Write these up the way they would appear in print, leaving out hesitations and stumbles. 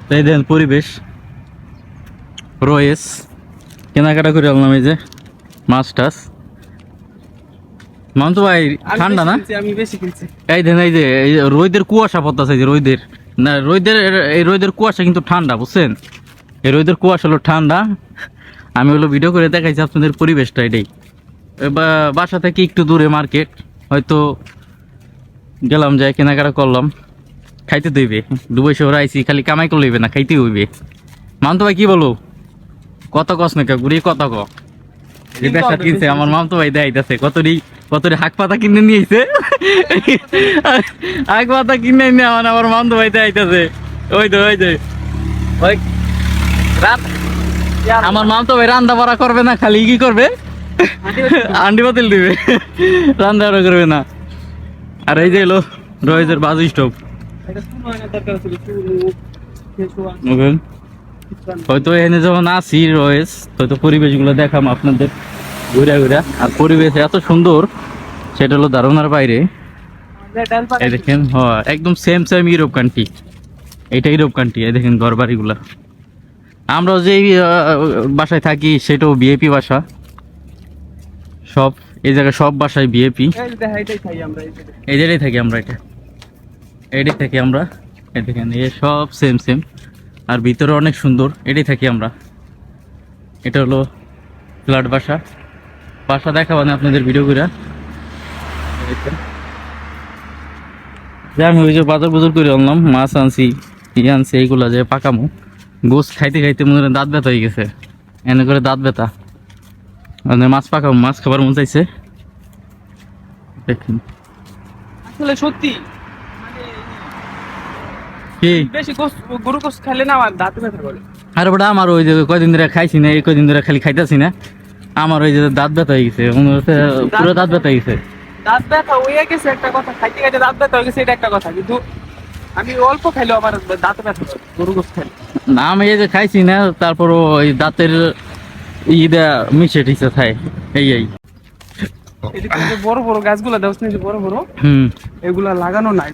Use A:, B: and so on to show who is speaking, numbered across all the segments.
A: তাই দেন পরিবেশ রয়েস কেনাকাটা করে আনলাম এই যে মাছ টাছ মান্ত ভাই ঠান্ডা না
B: আমি বেশি কিনছি।
A: এই দেন এই যে রোদের কুয়াশা পড়তেছে যে রোদের না রোদের এই রোদের কুয়াশা কিন্তু ঠান্ডা বুঝছেন এই রোদের কুয়াশা হলো ঠান্ডা আমি হলো ভিডিও করে দেখাইছি আপনাদের পরিবেশটা এটাই বাসা থেকে একটু দূরে মার্কেট হয়তো গেলাম যাই কেনাকাটা করলাম খাইতে দইবে দুবাই শহর আইসি খালি কামাই করলে হইবে না খাইতে হইবে মামতো ভাই কি বলো কত কস না ঘুরি কত ক বেসা কিনছে আমার মামতো ভাই দেখাইতেছে কতটি হাক পাতা কিনে নিয়েছে হাক পাতা কিনে নিয়ে আমার মামতো ভাই দেখাইতেছে ওই যে ওই রাত আমার মামতো ভাই রান্না বাড়া করবে না খালি কি করবে আন্ডি বাতিল দিবে রান্না বাড়া করবে না আর এই যে এলো রয়েজের বাজু স্টোভ হয়তো এখানে যখন আসি রয়েস হয়তো পরিবেশগুলো দেখাম আপনাদের ঘুরা ঘুরা আর পরিবেশ এত সুন্দর সেটা হলো ধারণার বাইরে এই দেখেন একদম সেম ইউরোপ কান্ট্রি এটা ইউরোপ কান্ট্রি এই দেখেন ঘর বাড়িগুলা আমরাও যে বাসায় থাকি সেটাও বিএপি বাসা সব এই জায়গায় সব বাসায় বিএপি এই জায়গায় থাকি আমরা এটাই থাকি আমরা এই দেখেন এ সব সেম আর ভিতরে অনেক সুন্দর এটাই থাকি আমরা এটা হলো ফ্ল্যাট বাসা দেখাবানে আপনাদের ভিডিও করে যে আমি ওই যে বাজার করে আনলাম মাছ আনছি আনছি এইগুলা যে পাকামো গোস খাইতে খাইতে মনে হয় দাঁত ব্যথা হয়ে গেছে এনে করে দাঁত ব্যথা মানে মাছ পাকামো মাছ খাবার মন চাইছে দেখেন
B: আসলে সত্যি
A: কি
B: বেশি গরু গোস খেলে না আমার দাঁত ব্যথা করে।
A: আর বড় আমার ওই যে কয়দিন ধরে খাইছি না এই কয়দিন ধরে খালি খাইতেছি না আমার ওই যে দাঁত ব্যথা হয়ে গেছে মনে হচ্ছে পুরো দাঁত ব্যথা হয়ে গেছে
B: দাঁত ব্যথা হয়ে গেছে একটা কথা, খাইতে খাইতে দাঁত ব্যথা হয়ে গেছে এটা একটা কথা, কিন্তু আমি অল্প খাইলেও আমার দাঁত ব্যথা করে গরু গোস খাইলে।
A: না আমি এই যে খাইছি না তারপরও ওই দাঁতের ইদা মিশে টিসে খায় এই
B: এদিকে যে বড় বড় গাছগুলা দেওয়া যে বড় বড় এগুলা লাগানো নাই।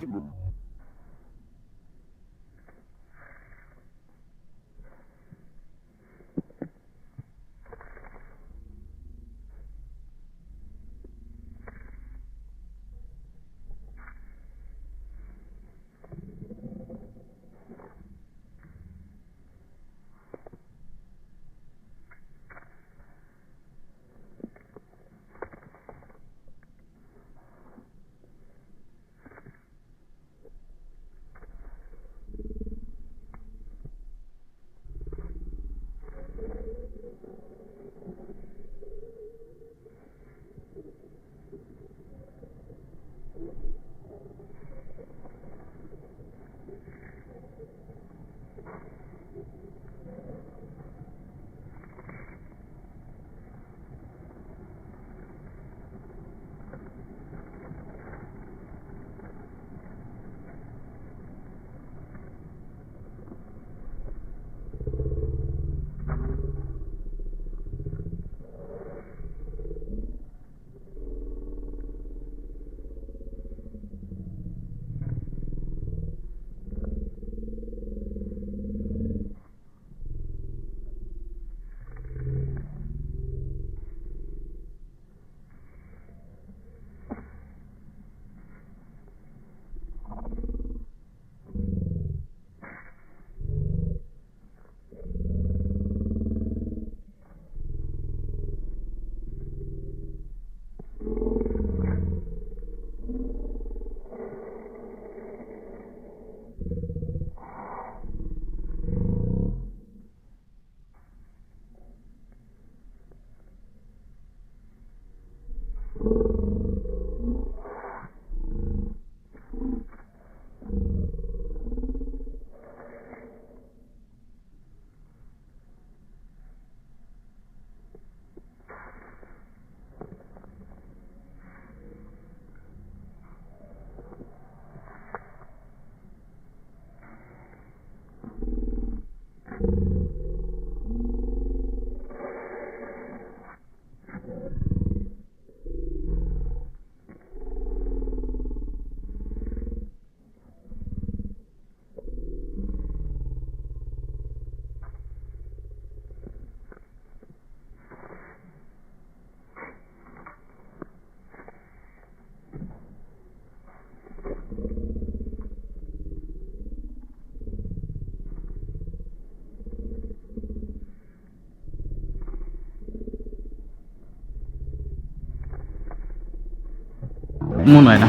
A: মনে হয় না।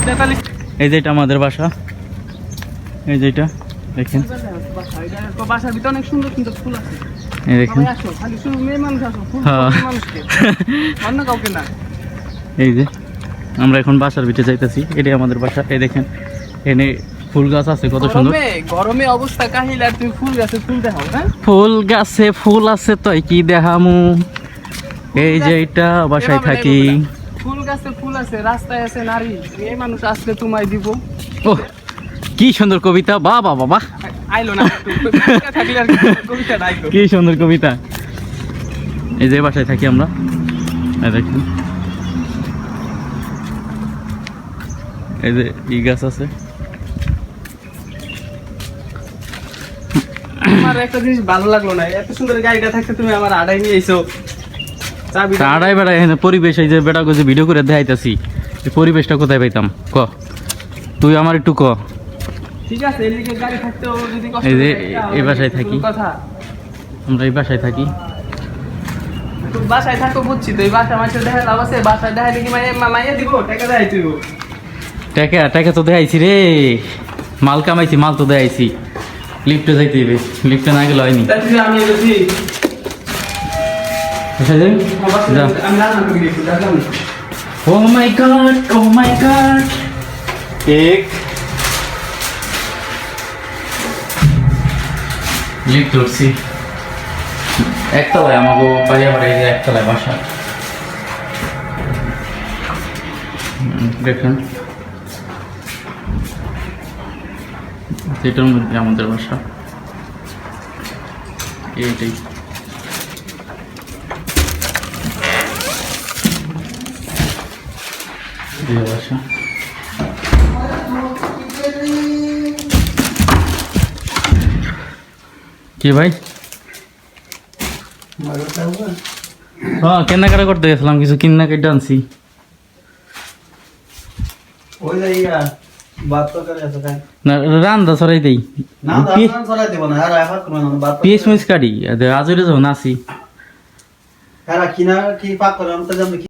B: 43
A: এই যে এটা আমাদের বাসা, এই যে এটা দেখেন,
B: বাসার ভিতরে অনেক সুন্দর সুন্দর ফুল আছে।
A: এই দেখেন।
B: সবাই আসো, খালি শুধু মেয়ে মানুষ আসো, ফুল
A: হ্যাঁ।
B: ফুল মানুষকে, অন্য কাউকে না।
A: এই যে আমরা এখন বাসার ভিতরে যাইতেছি, এটাই আমাদের বাসা। এই দেখেন এখানে ফুল গাছ আছে কত সুন্দর।
B: গরমে গরমে অবস্থা কাহিল, আর তুমি ফুল গাছে ফুল দেখাও না?
A: ফুল গাছে ফুল আছে তাই কি দেখামু। এই যে এটা বাসায়
B: এভাবে
A: থাকি।
B: নেবো না। ফুল গাছে ফুল আছে, রাস্তায় আছে নারী, এই মানুষ আসলে তোমায় দিব।
A: ও কি সুন্দর কবিতা, বাহ বাহ বাহ বাহ,
B: আইলো না একটু, কবিতা থাকলে আর কি, কবিতাটা আইলো।
A: কি সুন্দর কবিতা। এই যে বাসায় থাকি আমরা, এই দেখেন এই যে ই গাছ আছে।
B: আমার একটা জিনিস ভালো লাগলো না, এত সুন্দর গাড়িটা থাকতে তুমি আমার আড়াই নিয়ে এসো। চাবি
A: আড়াই বেড়াই এখানে পরিবেশ, এই যে বেড়া যে ভিডিও করে দেখাইতেছি, এই পরিবেশটা কোথায় পাইতাম ক, তুই আমার একটু ক।
B: ঠিক আছে, এদিকে গাড়ি থাকতেও যদি কষ্ট
A: এই যে
B: হয়, একটা
A: এই বাসায় থাকি,
B: কথা।
A: আমরা এই বাসায় থাকি।
B: তুমি বাসায় থাকো বুঝছি, তো এই বাসা মাসে দেখা লাভ আছে? বাসায় দেখাইলে কি মাইয়া দিব? টাকা দেখাই তুই।
A: টাকা টাকা তো দেখাইছি রে, মাল কামাইছি, মাল তো দেখাইছি। লিফটে যাইতে হবে, লিফটে না গেলে হয়নি।
B: আমি বলছি
A: আচ্ছা যাই, যা।
B: আমি রান্না করে দিয়েছি, দেখলাম না।
A: Oh my god, oh my god. एक লিফট উঠছি, একতলায় আমাকে পাইয়া বাড়ি, একতলায় বাসা। দেখুন এটার মধ্যে আমাদের বাসা, এইটাই। এই বাসা। কি ভাই? হ্যাঁ কেনাকাটা করতে গেছিলাম, কিছু কেনাকাটা আনছি।
C: ওই যে ইয়া বাত তো করে আছে তাই
A: না রান্দা ছড়াই দেই,
C: না দাঁড়ান চলাই দেব না আর এখন কোন না বাত
A: পিস মিস কাটি আজরে যখন আসি।
C: হ্যাঁ কিনা কি পাক করে আমি তো জানি